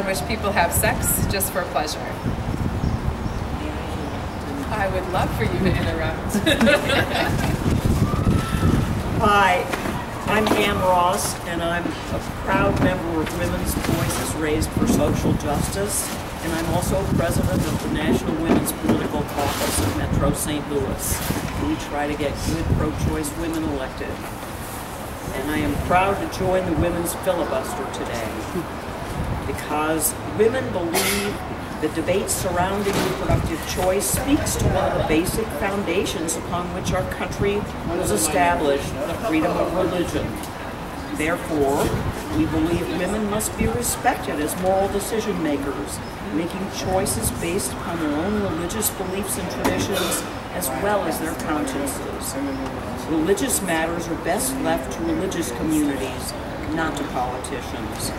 in which people have sex just for pleasure. I would love for you to interrupt. Hi, I'm Ann Ross, and I'm a proud member of Women's Voices Raised for Social Justice, and I'm also president of the National Women's Political Caucus of Metro St. Louis. We try to get good pro-choice women elected. And I am proud to join the women's filibuster today because women believe the debate surrounding reproductive choice speaks to one of the basic foundations upon which our country was established, the freedom of religion. Therefore, we believe women must be respected as moral decision makers, making choices based upon their own religious beliefs and traditions as well as their consciences. Religious matters are best left to religious communities, not to politicians.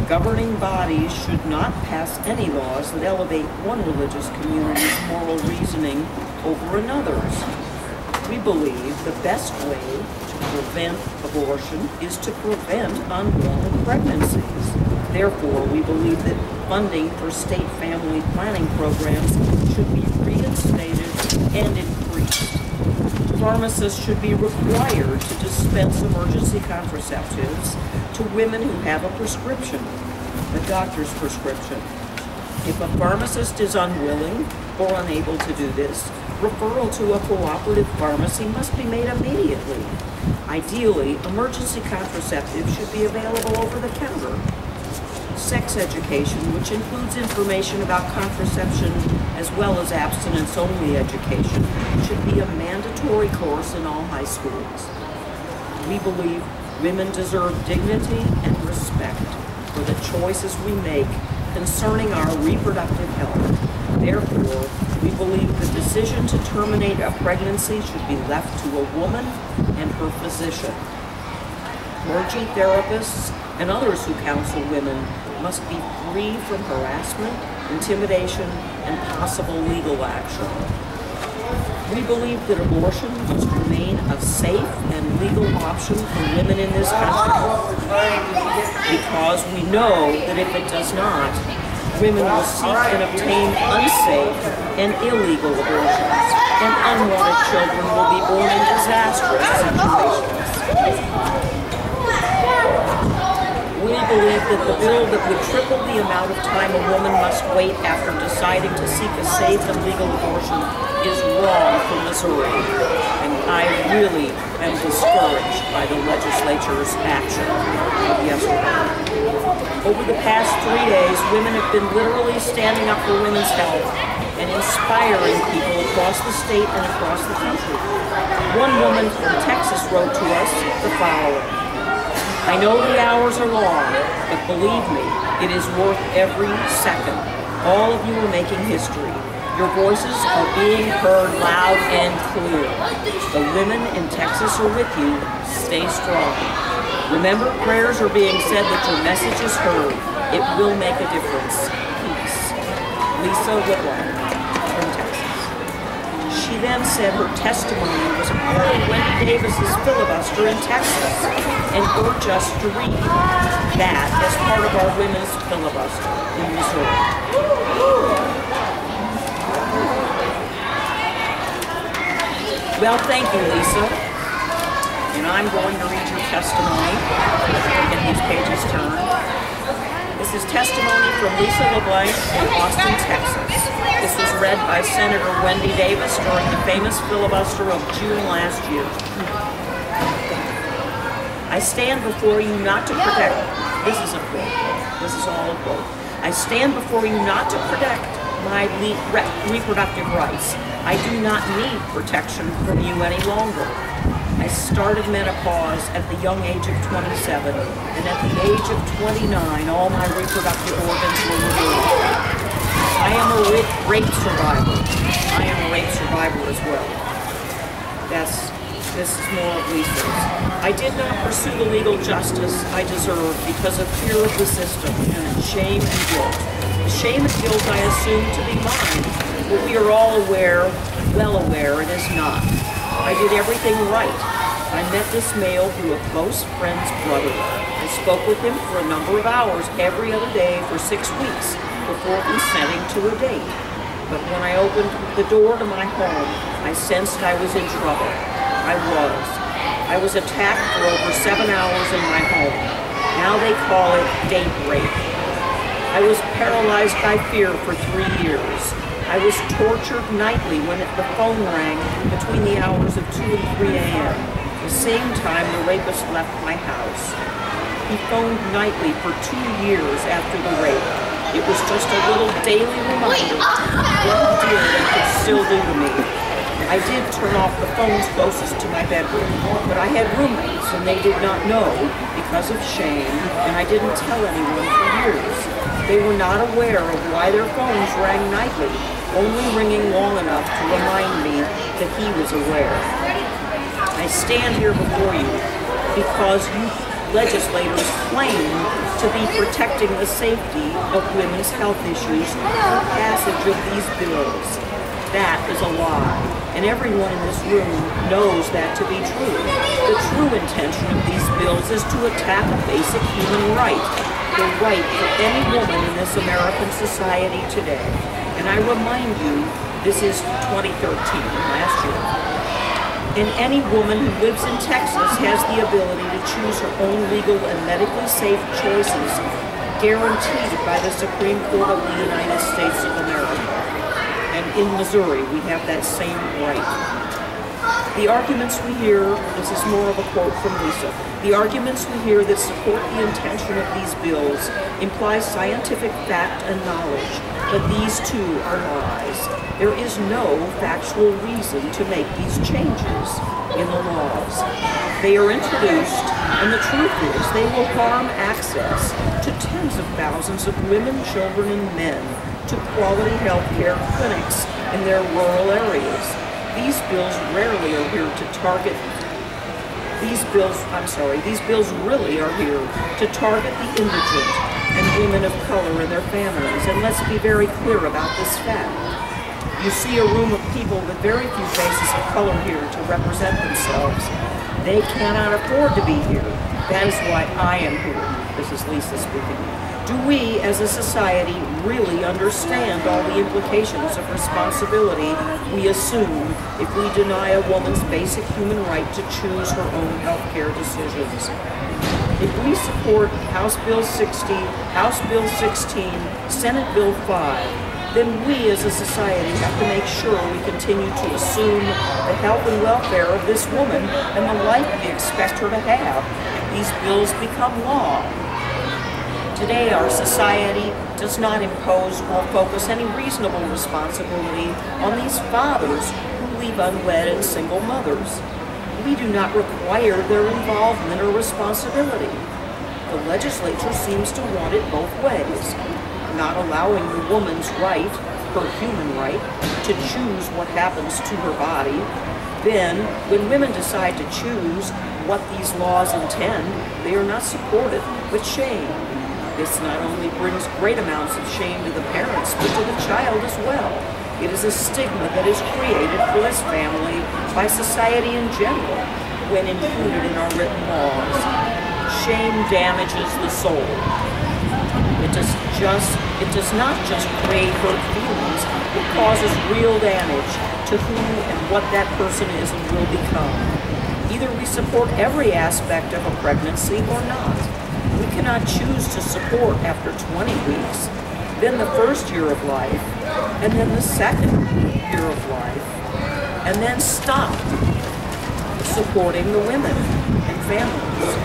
Governing bodies should not pass any laws that elevate one religious community's moral reasoning over another's. We believe the best way to prevent abortion is to prevent unwanted pregnancies. Therefore, we believe that funding for state family planning programs should be reinstated and increased. Pharmacists should be required to dispense emergency contraceptives to women who have a prescription, a doctor's prescription. If a pharmacist is unwilling or unable to do this, referral to a cooperative pharmacy must be made immediately. Ideally, emergency contraceptives should be available over the counter. Sex education, which includes information about contraception as well as abstinence-only education, should be a mandatory course in all high schools. We believe women deserve dignity and respect for the choices we make concerning our reproductive health. Therefore, we believe the decision to terminate a pregnancy should be left to a woman and her physician. Clergy, therapists, and others who counsel women must be free from harassment, intimidation, and possible legal action. We believe that abortion must remain a safe and legal option for women in this country because we know that if it does not, women will seek and obtain unsafe and illegal abortions, and unwanted children will be born in disastrous situations. We believe that the bill that would triple the amount of time a woman must wait after deciding to seek a safe and legal abortion is wrong for Missouri, and I really am discouraged by the legislature's action of yesterday. Over the past 3 days, women have been literally standing up for women's health and inspiring people across the state and across the country. One woman from Texas wrote to us the following: I know the hours are long, but believe me, it is worth every second. All of you are making history. Your voices are being heard loud and clear. The women in Texas are with you. Stay strong. Remember, prayers are being said that your message is heard. It will make a difference. Peace. Lisa LeBlanc from Texas. She then said her testimony was part of Wendy Davis's filibuster in Texas and urged us to read that as part of our women's filibuster in Missouri. Well, thank you, Lisa. And I'm going to read your testimony. Get these pages turned. This is testimony from Lisa LeBlanc in Austin, Texas. This was read by Senator Wendy Davis during the famous filibuster of June last year. I stand before you not to protect, this is a quote, this is all a quote. I stand before you not to protect my reproductive rights. I do not need protection from you any longer. I started menopause at the young age of 27, and at the age of 29, all my reproductive organs were removed. I am a rape survivor. I am a rape survivor as well. This is more of Lisa's. I did not pursue the legal justice I deserve because of fear of the system, shame and guilt. The shame and guilt I assumed to be mine, but we are all aware, well aware, it is not. I did everything right. I met this male through a close friend's brother. I spoke with him for a number of hours every other day for 6 weeks before consenting to a date. But when I opened the door to my home, I sensed I was in trouble. I was attacked for over 7 hours in my home. Now they call it date rape. I was paralyzed by fear for 3 years. I was tortured nightly when the phone rang between the hours of 2 and 3 a.m., the same time the rapist left my house. He phoned nightly for 2 years after the rape. It was just a little daily reminder of what he did and could still do to me. I did turn off the phones closest to my bedroom, but I had roommates and they did not know because of shame, and I didn't tell anyone for years. They were not aware of why their phones rang nightly, only ringing long enough to remind me that he was aware. I stand here before you because you legislators claim to be protecting the safety of women's health issues through the passage of these bills. That is a lie, and everyone in this room knows that to be true. The true intention of these bills is to attack a basic human right, the right for any woman in this American society today. And I remind you, this is 2013, last year. And any woman who lives in Texas has the ability to choose her own legal and medically safe choices, guaranteed by the Supreme Court of the United States of America. And in Missouri, we have that same right. The arguments we hear, this is more of a quote from Lisa, the arguments we hear that support the intention of these bills imply scientific fact and knowledge, but these too are lies. There is no factual reason to make these changes in the laws. They are introduced, and the truth is they will harm access to tens of thousands of women, children, and men to quality health care clinics in their rural areas. These bills rarely are here to target, these bills really are here to target the indigent and women of color and their families. And let's be very clear about this fact. You see a room of people with very few faces of color here to represent themselves. They cannot afford to be here. That is why I am here. This is Lisa speaking. Do we, as a society, really understand all the implications of responsibility we assume if we deny a woman's basic human right to choose her own health care decisions? If we support House Bill 60, House Bill 16, Senate Bill 5, then we as a society have to make sure we continue to assume the health and welfare of this woman and the life we expect her to have if these bills become law. Today, our society does not impose or focus any reasonable responsibility on these fathers who leave unwed and single mothers. We do not require their involvement or responsibility. The legislature seems to want it both ways, not allowing the woman's right, her human right, to choose what happens to her body. Then, when women decide to choose what these laws intend, they are not supported, but shamed. This not only brings great amounts of shame to the parents, but to the child as well. It is a stigma that is created for this family by society in general when included in our written laws. Shame damages the soul. It does not just create hurt feelings, it causes real damage to who and what that person is and will become. Either we support every aspect of a pregnancy or not. We cannot choose to support after 20 weeks, then the first year of life, and then the second year of life, and then stop supporting the women and families.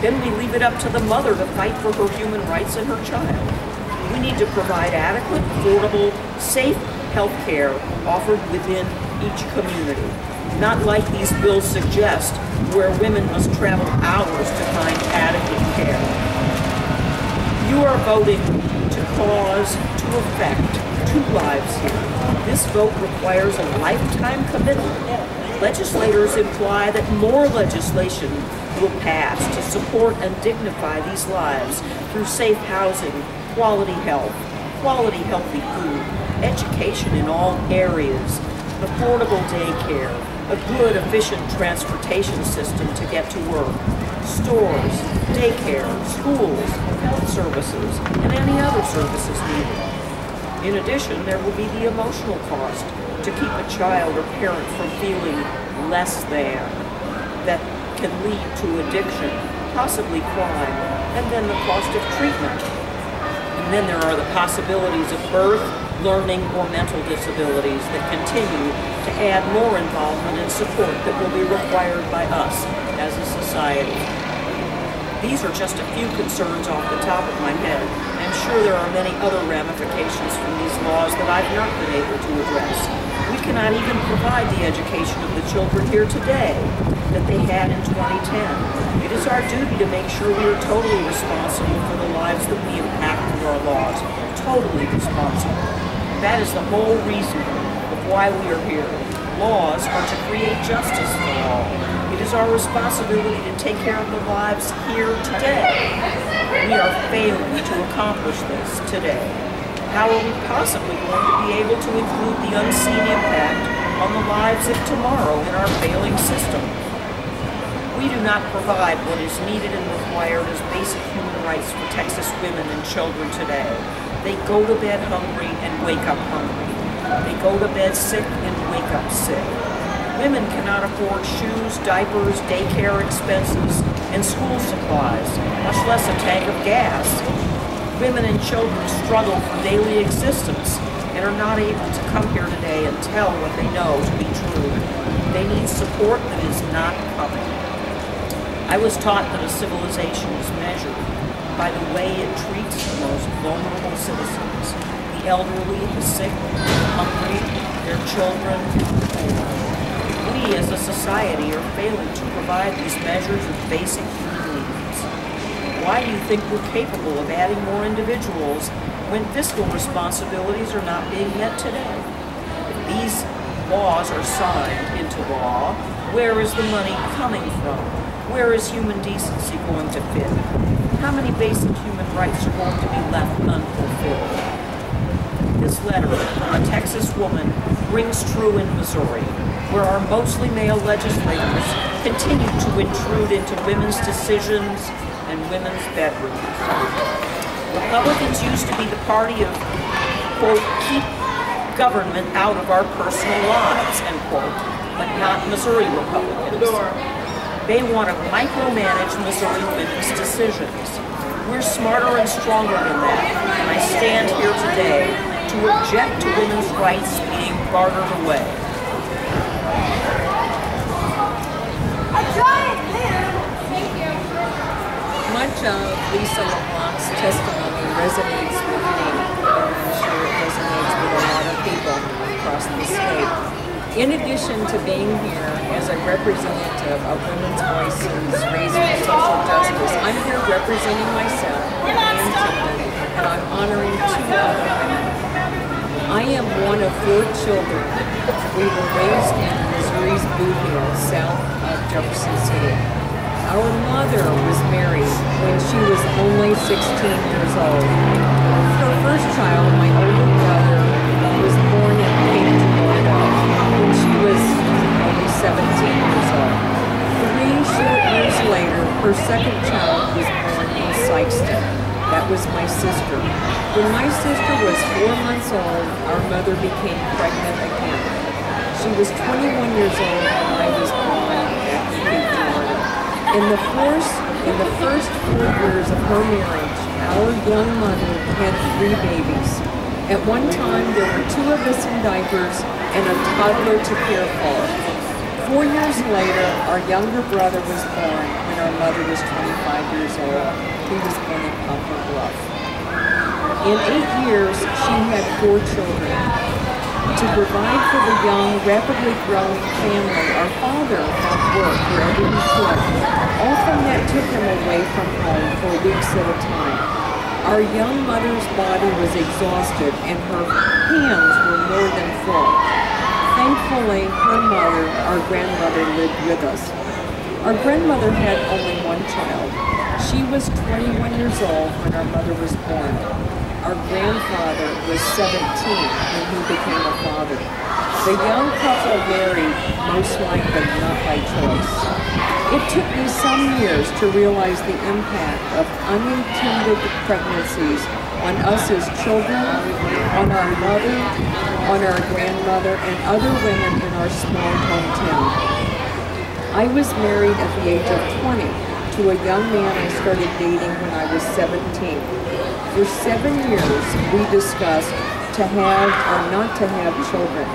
Then we leave it up to the mother to fight for her human rights and her child. We need to provide adequate, affordable, safe health care offered within each community. Not like these bills suggest, where women must travel hours to find adequate care. You are voting to cause, to affect 2 lives here. This vote requires a lifetime commitment. Legislators imply that more legislation will pass to support and dignify these lives through safe housing, quality health, quality healthy food, education in all areas, affordable daycare, a good, efficient transportation system to get to work, stores, daycare, schools, health services, and any other services needed. In addition, there will be the emotional cost to keep a child or parent from feeling less than, that can lead to addiction, possibly crime, and then the cost of treatment. And then there are the possibilities of birth, learning, or mental disabilities that continue to add more involvement and support that will be required by us as a society. These are just a few concerns off the top of my head. I'm sure there are many other ramifications from these laws that I've not been able to address. We cannot even provide the education of the children here today that they had in 2010. It is our duty to make sure we are totally responsible for the lives that we impact through our laws. Totally responsible. That is the whole reason of why we are here. Laws are to create justice for all. It is our responsibility to take care of the lives here today. We are failing to accomplish this today. How are we possibly going to be able to include the unseen impact on the lives of tomorrow in our failing system? We do not provide what is needed and required as basic human rights for Texas women and children today. They go to bed hungry and wake up hungry. They go to bed sick and wake up sick. Women cannot afford shoes, diapers, daycare expenses, and school supplies, much less a tank of gas. Women and children struggle for daily existence and are not able to come here today and tell what they know to be true. They need support that is not coming. I was taught that a civilization is measured by the way it treats the most vulnerable citizens, the elderly, the sick, the hungry, their children, the poor. We as a society are failing to provide these measures of basic human needs. Why do you think we're capable of adding more individuals when fiscal responsibilities are not being met today? If these laws are signed into law, where is the money coming from? Where is human decency going to fit? How many basic human rights are going to be left unfulfilled? This letter from a Texas woman rings true in Missouri, where our mostly male legislators continue to intrude into women's decisions and women's bedrooms. Republicans used to be the party of, quote, keep government out of our personal lives, end quote, but not Missouri Republicans. They want to micromanage Missouri women's decisions. We're smarter and stronger than that, and I stand here today to object to women's rights being bartered away. Much of Lisa LeBlanc's testimony resonates with me, and I'm sure it resonates with a lot of people across the state. In addition to being here as a representative of women's voices raised for social justice, I'm here representing myself and children, and I'm honoring two other women. I am one of 4 children. We were raised in Missouri's Boot Hill, south of Jefferson City. Our mother was married when she was only 16 years old. Her first child, my older brother, was born at Cape Florida when she was only 17 years old. 3 short years later, her second child was born in Sikeston. That was my sister. When my sister was 4 months old, our mother became pregnant again. She was 21 years old when I was born at Cape Florida. In the first 4 years of her marriage, our young mother had 3 babies. At one time, there were 2 of us in diapers and a toddler to care for. 4 years later, our younger brother was born when our mother was 25 years old. He was born in Poplar Bluff. In 8 years, she had 4 children. To provide for the young, rapidly growing family, our father found work wherever he could. Often that took him away from home for weeks at a time. Our young mother's body was exhausted and her hands were more than full. Thankfully, her mother, our grandmother, lived with us. Our grandmother had only 1 child. She was 21 years old when our mother was born. Our grandfather was 17 when he became a father. The young couple married, most likely not by choice. It took me some years to realize the impact of unintended pregnancies on us as children, on our mother, on our grandmother, and other women in our small hometown. I was married at the age of 20 to a young man I started dating when I was 17. For 7 years, we discussed to have or not to have children.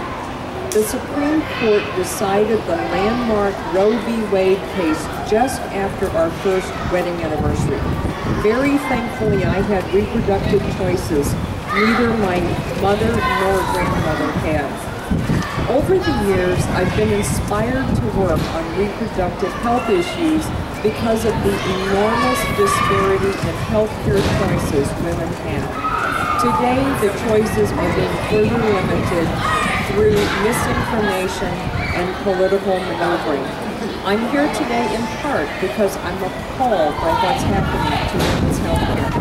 The Supreme Court decided the landmark Roe v. Wade case just after our first wedding anniversary. Very thankfully, I had reproductive choices neither my mother nor grandmother had. Over the years, I've been inspired to work on reproductive health issues because of the enormous disparity in healthcare choices women have. Today, the choices are being further limited through misinformation and political maneuvering. I'm here today in part because I'm appalled by what's happening to women's health care.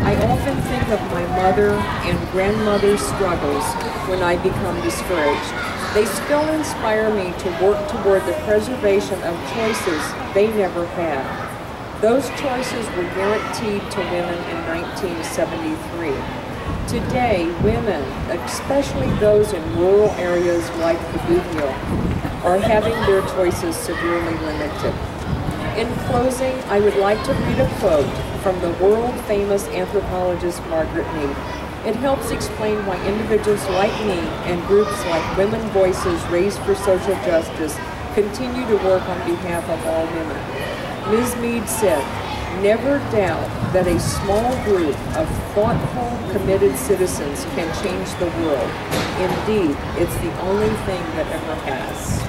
I often think of my mother and grandmother's struggles when I become discouraged. They still inspire me to work toward the preservation of choices they never had. Those choices were guaranteed to women in 1973. Today, women, especially those in rural areas like the Boot Heel, are having their choices severely limited. In closing, I would like to read a quote from the world-famous anthropologist Margaret Mead. It helps explain why individuals like me and groups like Women Voices Raised for Social Justice continue to work on behalf of all women. Ms. Mead said, "Never doubt that a small group of thoughtful, committed citizens can change the world. Indeed, it's the only thing that ever has."